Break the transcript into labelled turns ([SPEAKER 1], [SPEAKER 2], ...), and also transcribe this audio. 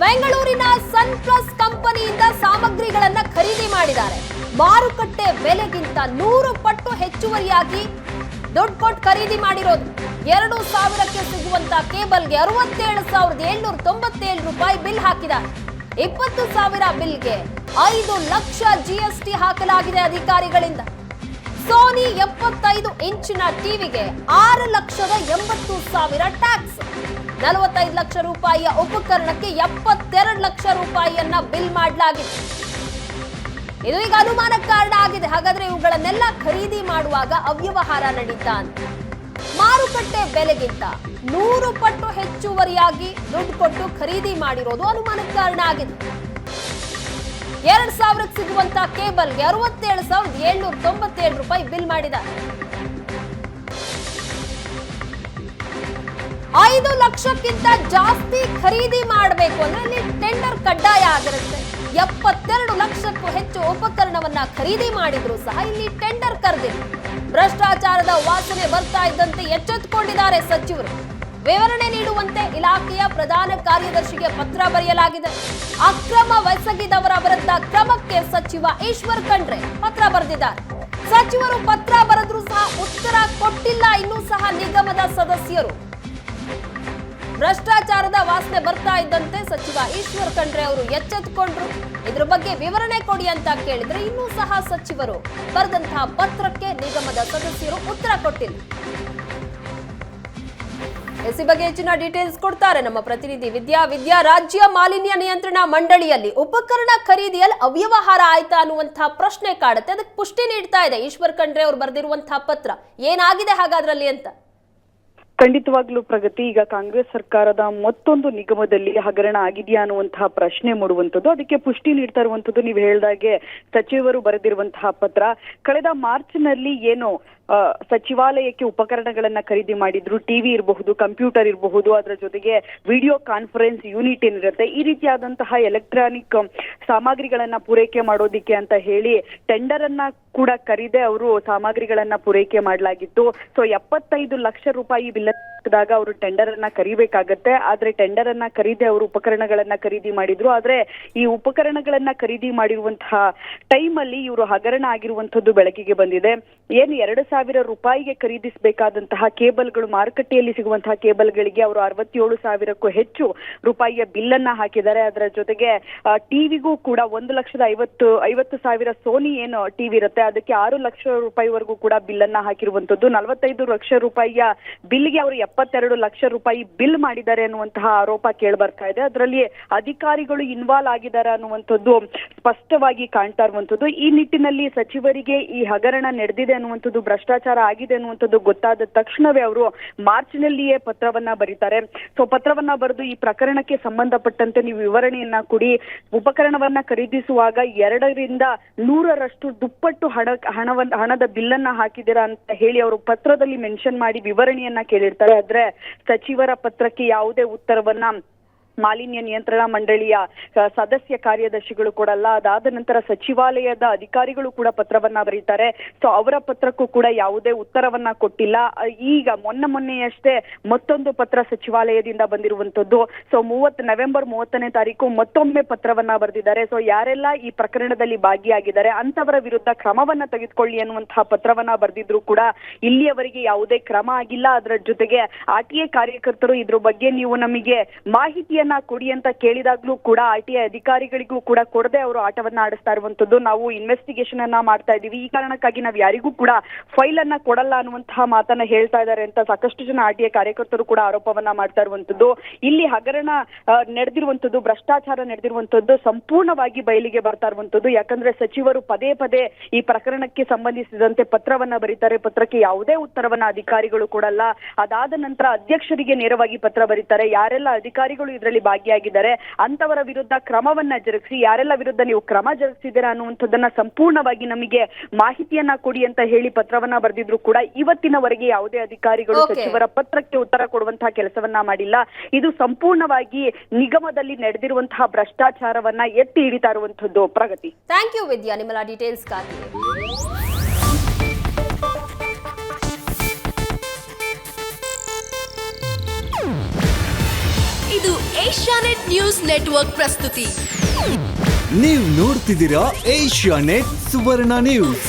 [SPEAKER 1] ಬೆಂಗಳೂರಿನ ಸನ್ ಪ್ಲಸ್ ಕಂಪನಿಯಿಂದ ಸಾಮಗ್ರಿಗಳನ್ನ ಖರೀದಿ ಮಾಡಿದ್ದಾರೆ. ಮಾರುಕಟ್ಟೆ ಬೆಲೆಗಿಂತ 100 ಪಟ್ಟು ಹೆಚ್ಚುವರಿಯಾಗಿ ದುಡ್ಡು ಕೊಟ್ಟು ಖರೀದಿ ಮಾಡಿರೋದು. 2000ಕ್ಕೆ ಸಿಗುವಂತ ಕೇಬಲ್ಗೆ 67,797 ರೂಪಾಯಿ ಬಿಲ್ ಹಾಕಿದ್ದಾರೆ. 20,000 ಬಿಲ್ಗೆ 5 ಲಕ್ಷ ಜಿಎಸ್ಟಿ ಹಾಕಲಾಗಿದೆ ಅಧಿಕಾರಿಗಳಿಂದ. ಸೋನಿ 75 ಇಂಚಿನ ಟಿವಿಗೆ 6,80,000 ಟ್ಯಾಕ್ಸ್. 45 ಲಕ್ಷ ರೂಪಾಯಿಯ ಉಪಕರಣಕ್ಕೆ 72 ಲಕ್ಷ ರೂಪಾಯಿಯನ್ನ ಬಿಲ್ ಮಾಡಲಾಗಿದೆ. ಇದು ಈಗ ಅನುಮಾನಕ್ಕೆ ಕಾರಣ ಆಗಿದೆ. ಹಾಗಾದ್ರೆ ಇವುಗಳನ್ನೆಲ್ಲ ಖರೀದಿ ಮಾಡುವಾಗ ಅವ್ಯವಹಾರ ನಡೀತಾ ಅಂತ. ಮಾರುಕಟ್ಟೆ ಬೆಲೆಗಿಂತ 100 ಪಟ್ಟು ಹೆಚ್ಚುವರಿಯಾಗಿ ದುಡ್ಡು ಕೊಟ್ಟು ಖರೀದಿ ಮಾಡಿರೋದು ಅನುಮಾನಕ್ಕೆ ಕಾರಣ ಆಗಿದೆ. 2000ಕ್ಕೆ ಸಿಗುವಂತ ಕೇಬಲ್ಗೆ 67,797 ರೂಪಾಯಿ ಬಿಲ್ ಮಾಡಿದ್ದಾರೆ. 5 ಲಕ್ಷಕ್ಕಿಂತ ಜಾಸ್ತಿ ಖರೀದಿ ಮಾಡಬೇಕು ಅಂದ್ರೆ ಇಲ್ಲಿ ಟೆಂಡರ್ ಕಡ್ಡಾಯ ಆಗಿರುತ್ತೆ. 72 ಲಕ್ಷಕ್ಕೂ ಹೆಚ್ಚು ಉಪಕರಣವನ್ನ ಖರೀದಿ ಮಾಡಿದ್ರು ಸಹ ಇಲ್ಲಿ ಟೆಂಡರ್ ಕರೆದಿಲ್ಲ. ಭ್ರಷ್ಟಾಚಾರದ ವಾಸನೆ ಬರ್ತಾ ಇದ್ದಂತೆ ಎಚ್ಚೆತ್ತುಕೊಂಡಿದ್ದಾರೆ ಸಚಿವರು. ವಿವರಣೆ ನೀಡುವಂತೆ ಇಲಾಖೆಯ ಪ್ರಧಾನ ಕಾರ್ಯದರ್ಶಿಗೆ ಪತ್ರ ಬರೆಯಲಾಗಿದೆ. ಅಕ್ರಮವೆಸಗಿದವರ ವಿರುದ್ಧ ಕ್ರಮಕ್ಕೆ ಸಚಿವ ಈಶ್ವರ್ ಖಂಡ್ರೆ ಪತ್ರ ಬರೆದಿದ್ದಾರೆ. ಸಚಿವರು ಪತ್ರ ಬರೆದ್ರೂ ಸಹ ಉತ್ತರ ಕೊಟ್ಟಿಲ್ಲ ಇನ್ನೂ ಸಹ ನಿಗಮದ ಸದಸ್ಯರು. ಭ್ರಷ್ಟಾಚಾರದ ವಾಸನೆ ಬರ್ತಾ ಇದ್ದಂತೆ ಸಚಿವ ಈಶ್ವರ್ ಖಂಡ್ರೆ ಅವರು ಎಚ್ಚೆತ್ತುಕೊಂಡ್ರು. ಇದ್ರ ಬಗ್ಗೆ ವಿವರಣೆ ಕೊಡಿ ಅಂತ ಕೇಳಿದ್ರೆ ಇನ್ನೂ ಸಹ ಸಚಿವರು ಬರೆದಂತಹ ಪತ್ರಕ್ಕೆ ನಿಗಮದ ಸದಸ್ಯರು ಉತ್ತರ ಕೊಟ್ಟಿಲ್ಲ. ಈ ಬಗ್ಗೆ ಹೆಚ್ಚಿನ ಡೀಟೇಲ್ಸ್ ಕೊಡ್ತಾರೆ ನಮ್ಮ ಪ್ರತಿನಿಧಿ ವಿದ್ಯಾ. ರಾಜ್ಯ ಮಾಲಿನ್ಯ ನಿಯಂತ್ರಣ ಮಂಡಳಿಯಲ್ಲಿ ಉಪಕರಣ ಖರೀದಿಯಲ್ಲಿ ಅವ್ಯವಹಾರ ಆಯ್ತಾ ಅನ್ನುವಂತಹ ಪ್ರಶ್ನೆ ಕಾಡುತ್ತೆ. ಅದಕ್ಕೆ ಪುಷ್ಟಿ ನೀಡ್ತಾ ಇದೆ ಈಶ್ವರ್ ಖಂಡ್ರೆ ಅವರು ಬರೆದಿರುವಂತಹ ಪತ್ರ. ಏನಾಗಿದೆ ಹಾಗಾದ್ರಲ್ಲಿ ಅಂತ?
[SPEAKER 2] ಖಂಡಿತವಾಗ್ಲೂ ಪ್ರಗತಿ, ಈಗ ಕಾಂಗ್ರೆಸ್ ಸರ್ಕಾರದ ಮತ್ತೊಂದು ನಿಗಮದಲ್ಲಿ ಹಗರಣ ಆಗಿದೆಯಾ ಅನ್ನುವಂತಹ ಪ್ರಶ್ನೆ ಮೂಡುವಂಥದ್ದು. ಅದಕ್ಕೆ ಪುಷ್ಟಿ ನೀಡ್ತಾ ಇರುವಂತದ್ದು ನೀವು ಹೇಳಿದಾಗೆ ಸಚಿವರು ಬರೆದಿರುವಂತಹ ಪತ್ರ. ಕಳೆದ ಮಾರ್ಚ್ನಲ್ಲಿ ಏನು ಸಚಿವಾಲಯಕ್ಕೆ ಉಪಕರಣಗಳನ್ನ ಖರೀದಿ ಮಾಡಿದ್ರು. ಟಿವಿ ಇರಬಹುದು, ಕಂಪ್ಯೂಟರ್ ಇರಬಹುದು, ಅದರ ಜೊತೆಗೆ ವಿಡಿಯೋ ಕಾನ್ಫರೆನ್ಸ್ ಯೂನಿಟ್ ಏನಿರುತ್ತೆ, ಈ ರೀತಿಯಾದಂತಹ ಎಲೆಕ್ಟ್ರಾನಿಕ್ ಸಾಮಗ್ರಿಗಳನ್ನ ಪೂರೈಕೆ ಮಾಡೋದಿಕ್ಕೆ ಅಂತ ಹೇಳಿ ಟೆಂಡರ್ ಅನ್ನ ಕೂಡ ಕರೀದೆ ಅವರು ಸಾಮಗ್ರಿಗಳನ್ನ ಪೂರೈಕೆ ಮಾಡಲಾಗಿತ್ತು. ಸೊ 75 ಲಕ್ಷ ರೂಪಾಯಿ ಬಿಲ್ ಹಾಕಿದಾಗ ಅವರು ಟೆಂಡರ್ ಅನ್ನ ಕರಿಬೇಕಾಗತ್ತೆ. ಆದ್ರೆ ಟೆಂಡರ್ ಅನ್ನ ಕರೀದೆ ಅವರು ಉಪಕರಣಗಳನ್ನ ಖರೀದಿ ಮಾಡಿದ್ರು. ಆದ್ರೆ ಈ ಉಪಕರಣಗಳನ್ನ ಖರೀದಿ ಮಾಡಿರುವಂತಹ ಟೈಮ್ ಅಲ್ಲಿ ಇವರು ಹಗರಣ ಆಗಿರುವಂತದ್ದು ಬೆಳಕಿಗೆ ಬಂದಿದೆ. ಏನು 2,000 ರೂಪಾಯಿಗೆ ಖರೀದಿಸಬೇಕಾದಂತಹ ಕೇಬಲ್ಗಳು, ಮಾರುಕಟ್ಟೆಯಲ್ಲಿ ಸಿಗುವಂತಹ ಕೇಬಲ್ಗಳಿಗೆ ಅವರು 67,000ಕ್ಕೂ ಹೆಚ್ಚು ರೂಪಾಯಿಯ ಬಿಲ್ ಅನ್ನ ಹಾಕಿದ್ದಾರೆ. ಅದರ ಜೊತೆಗೆ ಟಿವಿಗೂ ಕೂಡ 1,50,000 ಸೋನಿ ಏನು ಟಿವಿ ಇರುತ್ತೆ ಅದಕ್ಕೆ 6 ಲಕ್ಷ ರೂಪಾಯಿವರೆಗೂ ಕೂಡ ಬಿಲ್ ಅನ್ನ ಹಾಕಿರುವಂತದ್ದು. 45 ಲಕ್ಷ ರೂಪಾಯಿಯ ಬಿಲ್ಗೆ ಅವರು 72 ಲಕ್ಷ ರೂಪಾಯಿ ಬಿಲ್ ಮಾಡಿದ್ದಾರೆ ಅನ್ನುವಂತಹ ಆರೋಪ ಕೇಳಿ ಬರ್ತಾ ಇದೆ. ಅದರಲ್ಲಿ ಅಧಿಕಾರಿಗಳು ಇನ್ವಾಲ್ವ್ ಆಗಿದ್ದಾರೆ ಅನ್ನುವಂಥದ್ದು ಸ್ಪಷ್ಟವಾಗಿ ಕಾಣ್ತಾ ಇರುವಂತದ್ದು. ಈ ನಿಟ್ಟಿನಲ್ಲಿ ಸಚಿವರಿಗೆ ಈ ಹಗರಣ ನಡೆದಿದೆ ಅನ್ನುವಂಥದ್ದು, ಭ್ರಷ್ಟಾಚಾರ ಆಗಿದೆ ಅನ್ನುವಂಥದ್ದು ಗೊತ್ತಾದ ತಕ್ಷಣವೇ ಅವರು ಮಾರ್ಚ್ನಲ್ಲಿಯೇ ಪತ್ರವನ್ನ ಬರೀತಾರೆ. ಸೊ ಪತ್ರವನ್ನ ಬರೆದು ಈ ಪ್ರಕರಣಕ್ಕೆ ಸಂಬಂಧಪಟ್ಟಂತೆ ನೀವು ವಿವರಣೆಯನ್ನ ಕೊಡಿ, ಉಪಕರಣವನ್ನ ಖರೀದಿಸುವಾಗ 2ರಿಂದ 100ರಷ್ಟು ದುಪ್ಪಟ್ಟು ಹಣದ ಬಿಲ್ ಅನ್ನ ಹಾಕಿದ್ದೀರಾ ಅಂತ ಹೇಳಿ ಅವರು ಪತ್ರದಲ್ಲಿ ಮೆನ್ಷನ್ ಮಾಡಿ ವಿವರಣೆಯನ್ನ ಕೇಳಿರ್ತಾರೆ. ಆದ್ರೆ ಸಚಿವರ ಪತ್ರಕ್ಕೆ ಯಾವುದೇ ಉತ್ತರವನ್ನ ಮಾಲಿನ್ಯ ನಿಯಂತ್ರಣ ಮಂಡಳಿಯ ಸದಸ್ಯ ಕಾರ್ಯದರ್ಶಿಗಳು ಕೊಡಲ್ಲ. ಅದಾದ ನಂತರ ಸಚಿವಾಲಯದ ಅಧಿಕಾರಿಗಳು ಕೂಡ ಪತ್ರವನ್ನ ಬರೀತಾರೆ. ಸೊ ಅವರ ಪತ್ರಕ್ಕೂ ಕೂಡ ಯಾವುದೇ ಉತ್ತರವನ್ನ ಕೊಟ್ಟಿಲ್ಲ. ಈಗ ಮೊನ್ನೆಯಷ್ಟೇ ಮತ್ತೊಂದು ಪತ್ರ ಸಚಿವಾಲಯದಿಂದ ಬಂದಿರುವಂತದ್ದು. ಸೊ ನವೆಂಬರ್ 30ನೇ ತಾರೀಕು ಮತ್ತೊಮ್ಮೆ ಪತ್ರವನ್ನ ಬರೆದಿದ್ದಾರೆ. ಸೊ ಯಾರೆಲ್ಲ ಈ ಪ್ರಕರಣದಲ್ಲಿ ಭಾಗಿಯಾಗಿದ್ದಾರೆ ಅಂತವರ ವಿರುದ್ಧ ಕ್ರಮವನ್ನ ತೆಗೆದುಕೊಳ್ಳಿ ಅನ್ನುವಂತಹ ಪತ್ರವನ್ನ ಬರೆದಿದ್ರು ಕೂಡ ಇಲ್ಲಿಯವರೆಗೆ ಯಾವುದೇ ಕ್ರಮ ಆಗಿಲ್ಲ. ಅದರ ಜೊತೆಗೆ ಆರ್ಟಿಐ ಕಾರ್ಯಕರ್ತರು ಇದ್ರ ಬಗ್ಗೆ ನೀವು ನಮಗೆ ಮಾಹಿತಿಯನ್ನ ಕೊಡಿ ಅಂತ ಕೇಳಿದಾಗ್ಲೂ ಕೂಡ ಆರ್ಟಿಐ ಅಧಿಕಾರಿಗಳಿಗೂ ಕೂಡ ಕೊಡದೆ ಅವರು ಆಟವನ್ನ ಆಡಿಸ್ತಾ ಇರುವಂತದ್ದು. ನಾವು ಇನ್ವೆಸ್ಟಿಗೇಷನ್ ಅನ್ನ ಮಾಡ್ತಾ ಇದೀವಿ, ಈ ಕಾರಣಕ್ಕಾಗಿ ನಾವು ಯಾರಿಗೂ ಕೂಡ ಫೈಲ್ ಅನ್ನ ಕೊಡಲ್ಲ ಅನ್ನುವಂತಹ ಮಾತನ್ನ ಹೇಳ್ತಾ ಇದ್ದಾರೆ ಅಂತ ಸಾಕಷ್ಟು ಜನ ಆರ್ಟಿಐ ಕಾರ್ಯಕರ್ತರು ಕೂಡ ಆರೋಪವನ್ನ ಮಾಡ್ತಾ ಇರುವಂತದ್ದು. ಇಲ್ಲಿ ಹಗರಣ ನಡೆದಿರುವಂತದ್ದು, ಭ್ರಷ್ಟಾಚಾರ ನಡೆದಿರುವಂತದ್ದು ಸಂಪೂರ್ಣವಾಗಿ ಬಯಲಿಗೆ ಬರ್ತಾ ಇರುವಂತದ್ದು. ಯಾಕಂದ್ರೆ ಸಚಿವರು ಪದೇ ಪದೇ ಈ ಪ್ರಕರಣಕ್ಕೆ ಸಂಬಂಧಿಸಿದಂತೆ ಪತ್ರವನ್ನ ಬರೀತಾರೆ. ಪತ್ರಕ್ಕೆ ಯಾವುದೇ ಉತ್ತರವನ್ನ ಅಧಿಕಾರಿಗಳು ಕೊಡಲ್ಲ. ಅದಾದ ನಂತರ ಅಧ್ಯಕ್ಷರಿಗೆ ನೇರವಾಗಿ ಪತ್ರ ಬರೀತಾರೆ. ಯಾರೆಲ್ಲ ಅಧಿಕಾರಿಗಳು ಇದರಲ್ಲಿ ಭಾಗಿಯಾಗಿದ್ದಾರೆ ಅಂತವರ ವಿರುದ್ಧ ಕ್ರಮವನ್ನ ಜರುಗಿಸಿ, ಯಾರೆಲ್ಲ ವಿರುದ್ಧ ನೀವು ಕ್ರಮ ಜರುಗಿಸಿದ್ದೀರಾ ಅನ್ನುವಂಥದ್ದನ್ನ ಸಂಪೂರ್ಣವಾಗಿ ನಮಗೆ ಮಾಹಿತಿಯನ್ನ ಕೊಡಿ ಅಂತ ಹೇಳಿ ಪತ್ರವನ್ನ ಬರೆದಿದ್ರು ಕೂಡ ಇವತ್ತಿನವರೆಗೆ ಯಾವುದೇ ಅಧಿಕಾರಿಗಳು ಸಚಿವರ ಪತ್ರಕ್ಕೆ ಉತ್ತರ ಕೊಡುವಂತಹ ಕೆಲಸವನ್ನ ಮಾಡಿಲ್ಲ. ಇದು ಸಂಪೂರ್ಣವಾಗಿ ನಿಗಮದಲ್ಲಿ ನಡೆದಿರುವಂತಹ ಭ್ರಷ್ಟಾಚಾರವನ್ನ ಎತ್ತಿ ಹಿಡಿತಾ ಇರುವಂತದ್ದು. ಪ್ರಗತಿ.
[SPEAKER 1] ಥ್ಯಾಂಕ್ ಯು ವಿದ್ಯಾ, ನಿಮ್ಮೆಲ್ಲ ಡೀಟೇಲ್ಸ್ ಗಾಗಿ.
[SPEAKER 3] ಇದು ಏಷ್ಯಾನೆಟ್ ನ್ಯೂಸ್ ನೆಟ್ವರ್ಕ್ ಪ್ರಸ್ತುತಿ.
[SPEAKER 4] ನೀವು ನೋಡ್ತಿದ್ದೀರಾ ಏಷ್ಯಾನೆಟ್ ಸುವರ್ಣ ನ್ಯೂಸ್.